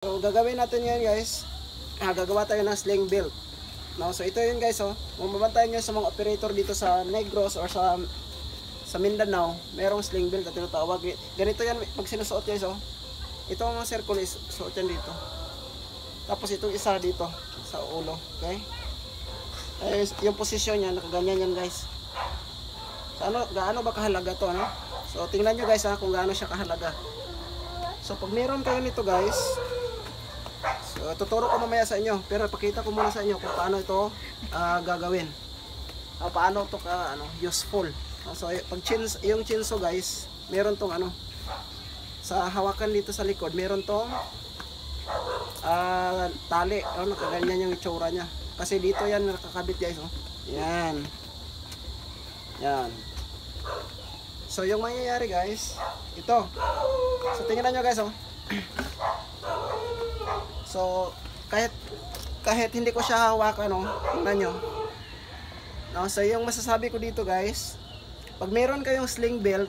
So gagawin natin ngayon guys, gagawa tayo ng sling belt. No, so ito yun guys, oh. Kung mabantayan nyo sa mga operator dito sa Negros or sa Mindanao, merong sling belt na tinatawag. Ganito yan pag sinusuot guys, oh. Ito ang circle is suot yan dito. Tapos itong isa dito sa ulo, okay? Yung posisyon niya nakaganyan yan guys. So gaano ba kahalaga to, no? So tingnan nyo guys kung gaano siya kahalaga. So pag meron kayo nito guys, so tuturo ko mamaya sa inyo, pero pakita ko muna sa inyo kung paano ito gagawin. Paano ito useful. So pag yung chinso guys, meron tong sa hawakan dito sa likod, meron tong tali, nakaganyan yung itsura niya. Kasi dito yan nakakabit guys, oh. Yan. Yan. So yung mangyayari guys, ito. So tingnan nyo guys, oh. So kahit hindi ko siya hawakan, oh, tingnan nyo. No, so yung masasabi ko dito guys, pag meron kayong sling belt,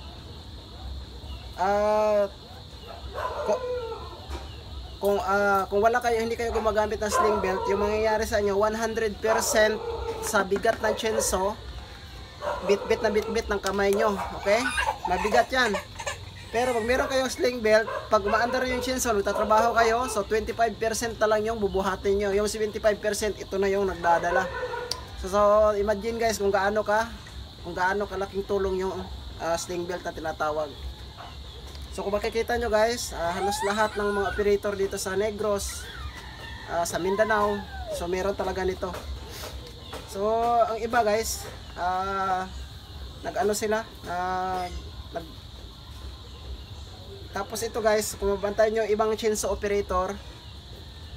kung wala kayo, hindi kayo gumagamit ng sling belt, yung mangyayari sa inyo 100% sa bigat ng chenso, bit-bit ng kamay nyo, okay? Mabigat yan. Pero pag meron kayong sling belt, pag umaandar yung chinso, nagtatrabaho kayo, so 25% na lang yung bubuhatin nyo. Yung 75% ito na yung nagdadala. So imagine guys kung gaano kalaking tulong yung sling belt na tinatawag. So kung makikita nyo guys, halos lahat ng mga operator dito sa Negros, sa Mindanao, so meron talaga nito. So ang iba guys, sila, tapos ito guys, kung mabantayan nyo ibang chinso operator,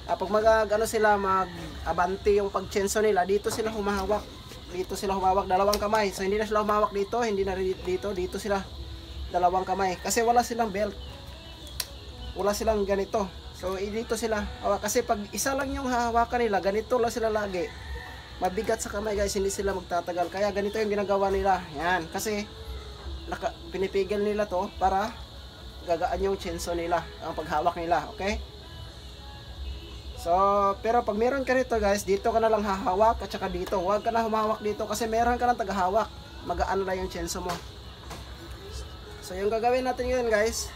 pag mag-abanti yung pag-chinso nila, dito sila humahawak. Dito sila humawak, dalawang kamay. So hindi na sila humawak dito, hindi na rin dito sila dalawang kamay. Kasi wala silang belt. Wala silang ganito. So dito sila hawak. Kasi pag isa lang yung hahawakan nila, ganito lang sila lagi. Mabigat sa kamay guys, hindi sila magtatagal. Kaya ganito yung ginagawa nila. Yan, kasi pinipigil nila to para gagaan yung chinso nila, ang paghawak nila, okay? So, pero pag meron ka nito guys, dito ka na lang hahawak at saka dito. Huwag ka na humawak dito kasi meron ka ng tagahawak. Magaan lang yung chinso mo. So, yung gagawin natin ngayon guys,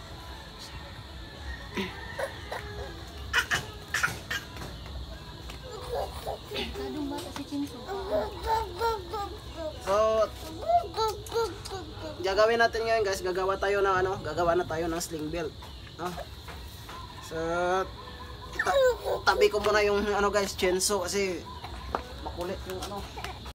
so gagawin natin ngayon guys, gagawa na tayo ng sling belt, no? So tabi ko muna yung guys, chinso, kasi makulit yung